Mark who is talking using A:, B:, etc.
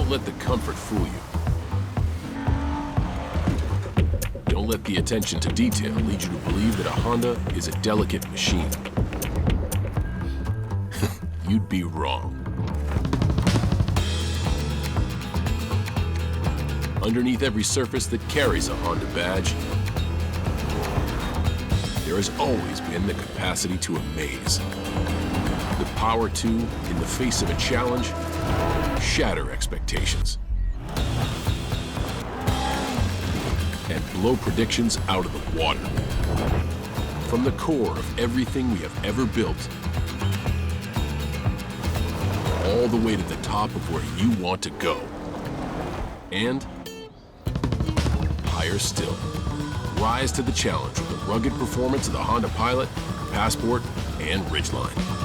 A: Don't let the comfort fool you. Don't let the attention to detail lead you to believe that a Honda is a delicate machine. You'd be wrong. Underneath every surface that carries a Honda badge, there has always been the capacity to amaze. The power to, in the face of a challenge, shatter expectations. And blow predictions out of the water. From the core of everything we have ever built, all the way to the top of where you want to go. And higher still. Rise to the challenge with the rugged performance of the Honda Pilot, Passport, and Ridgeline.